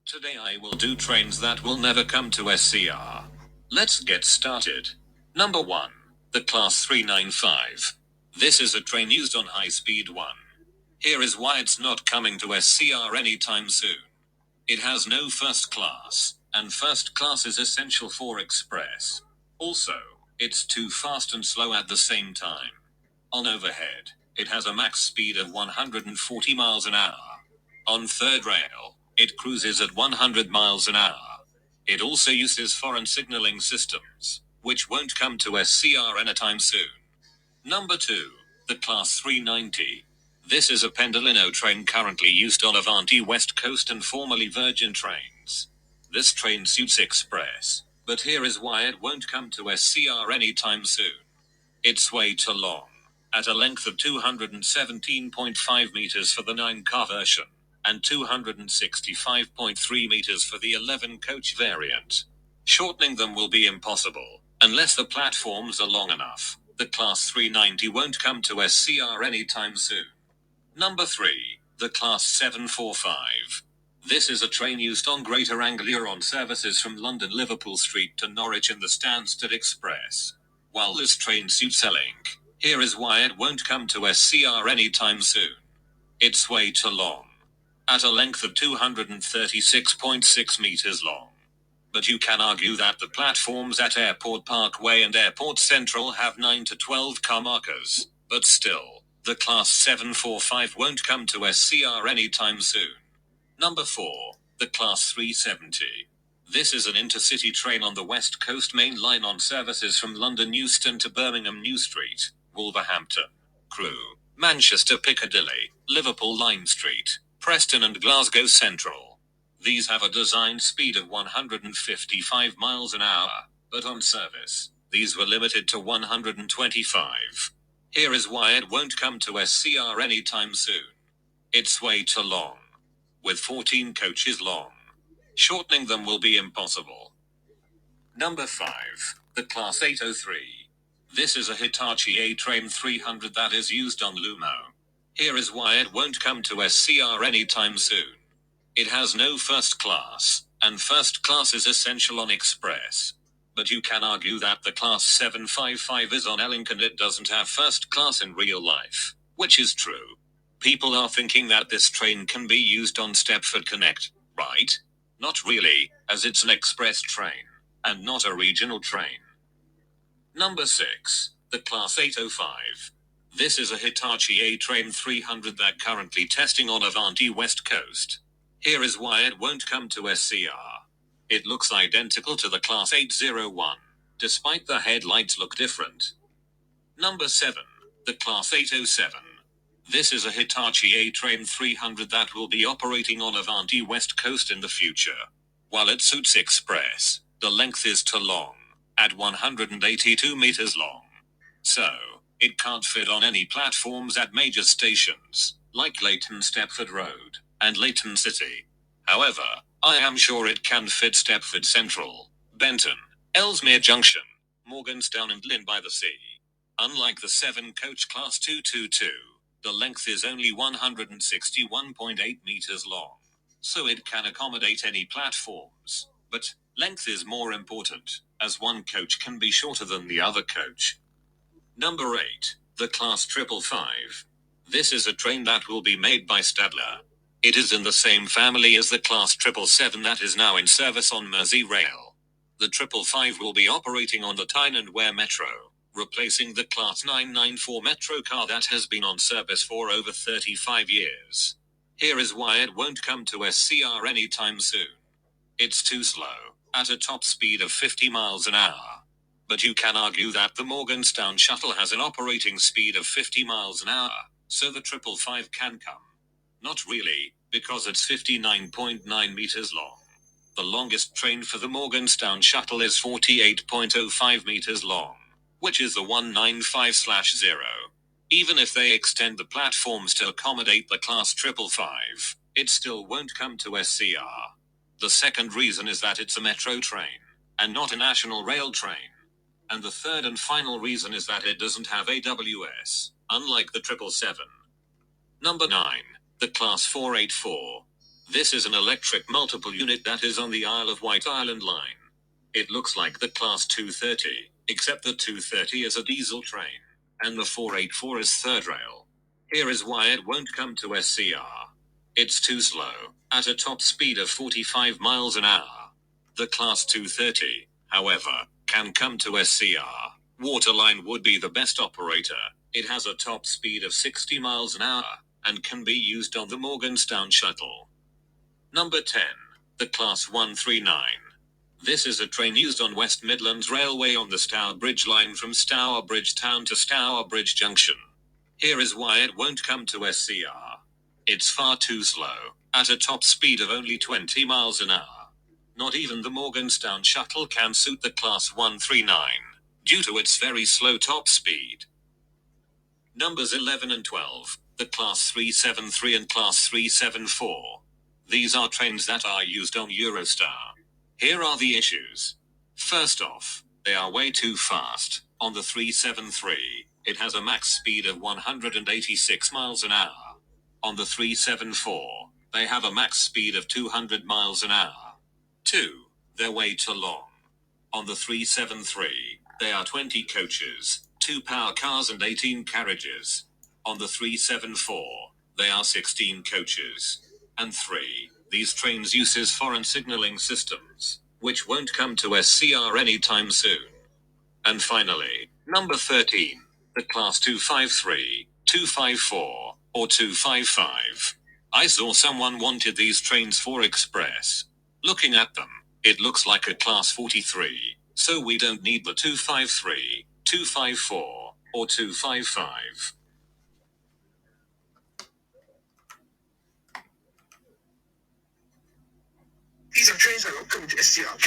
Today I will do trains that will never come to SCR. Let's get started. Number 1. The Class 395. This is a train used on High Speed 1. Here is why it's not coming to SCR anytime soon. It has no first class, and first class is essential for express. Also, it's too fast and slow at the same time. On overhead, it has a max speed of 140 miles an hour. On third rail, it cruises at 100 miles an hour. It also uses foreign signaling systems, which won't come to SCR anytime soon. Number 2. The Class 390. This is a Pendolino train currently used on Avanti West Coast and formerly Virgin trains. This train suits express, but here is why it won't come to SCR anytime soon. It's way too long, at a length of 217.5 meters for the 9-car version, and 265.3 meters for the 11-coach variant. Shortening them will be impossible, unless the platforms are long enough. The Class 390 won't come to SCR anytime soon. Number 3. The Class 745. This is a train used on Greater Anglia on services from London Liverpool Street to Norwich in the Stansted Express. While this train suits airlink, here is why it won't come to SCR anytime soon. It's way too long, at a length of 236.6 meters long. But you can argue that the platforms at Airport Parkway and Airport Central have 9 to 12 car markers, but still, the Class 745 won't come to SCR anytime soon. Number 4. The Class 370. This is an intercity train on the West Coast Main Line on services from London Euston to Birmingham New Street, Wolverhampton, Crewe, Manchester Piccadilly, Liverpool Lime Street, Preston and Glasgow Central. These have a design speed of 155 miles an hour, but on service, these were limited to 125. Here is why it won't come to SCR anytime soon. It's way too long, with 14 coaches long. Shortening them will be impossible. Number 5. The Class 803. This is a Hitachi A-Train 300 that is used on Lumo. Here is why it won't come to SCR anytime soon. It has no first class, and first class is essential on express. But you can argue that the Class 755 is on airlink and it doesn't have first class in real life, which is true. People are thinking that this train can be used on Stepford Connect, right? Not really, as it's an express train, and not a regional train. Number 6. The Class 805. This is a Hitachi A-Train 300 that currently testing on Avanti West Coast. Here is why it won't come to SCR. It looks identical to the Class 801, despite the headlights look different. Number 7. The Class 807. This is a Hitachi A-Train 300 that will be operating on Avanti West Coast in the future. While it suits express, the length is too long, at 182 meters long. So, it can't fit on any platforms at major stations, like Leighton Stepford Road, and Leighton City. However, I am sure it can fit Stepford Central, Benton, Ellesmere Junction, Morganstown and Lynn by the Sea. Unlike the 7-coach Class 222, the length is only 161.8 meters long, so it can accommodate any platforms. But length is more important, as one coach can be shorter than the other coach. Number 8. The Class 555. This is a train that will be made by Stadler. It is in the same family as the Class 777 that is now in service on Merseyrail. The 555 will be operating on the Tyne and Wear Metro, replacing the Class 994 Metro car that has been on service for over 35 years. Here is why it won't come to SCR anytime soon. It's too slow, at a top speed of 50 miles an hour. But you can argue that the Morganstown shuttle has an operating speed of 50 miles an hour, so the 555 can come. Not really, because it's 59.9 meters long. The longest train for the Morganstown shuttle is 48.05 meters long, which is the 195/0. Even if they extend the platforms to accommodate the Class 555, it still won't come to SCR. The second reason is that it's a metro train, and not a national rail train. And the third and final reason is that it doesn't have AWS, unlike the 777. Number 9. The Class 484. This is an electric multiple unit that is on the Isle of Wight Island line. It looks like the Class 230, except the 230 is a diesel train, and the 484 is third rail. Here is why it won't come to SCR. It's too slow, at a top speed of 45 miles an hour. The Class 230, however, can come to SCR. Waterline would be the best operator. It has a top speed of 60 miles an hour, and can be used on the Morganstown shuttle. Number 10. The Class 139. This is a train used on West Midlands Railway on the Stourbridge line from Stourbridge Town to Stourbridge Junction. Here is why it won't come to SCR. It's far too slow, at a top speed of only 20 miles an hour. Not even the Morganstown shuttle can suit the Class 139, due to its very slow top speed. Numbers 11 and 12, the Class 373 and Class 374. These are trains that are used on Eurostar. Here are the issues. First off, they are way too fast. On the 373, it has a max speed of 186 miles an hour. On the 374, they have a max speed of 200 miles an hour. 2. They're way too long. On the 373, there are 20 coaches, 2 power cars and 18 carriages. On the 374, there are 16 coaches. And 3. These trains uses foreign signaling systems, which won't come to SCR anytime soon. And finally, number 13, the Class 253, 254, or 255. I saw someone wanted these trains for express. Looking at them, it looks like a Class 43, so we don't need the 253, 254, or 255. These are trains that are upcoming to SCR.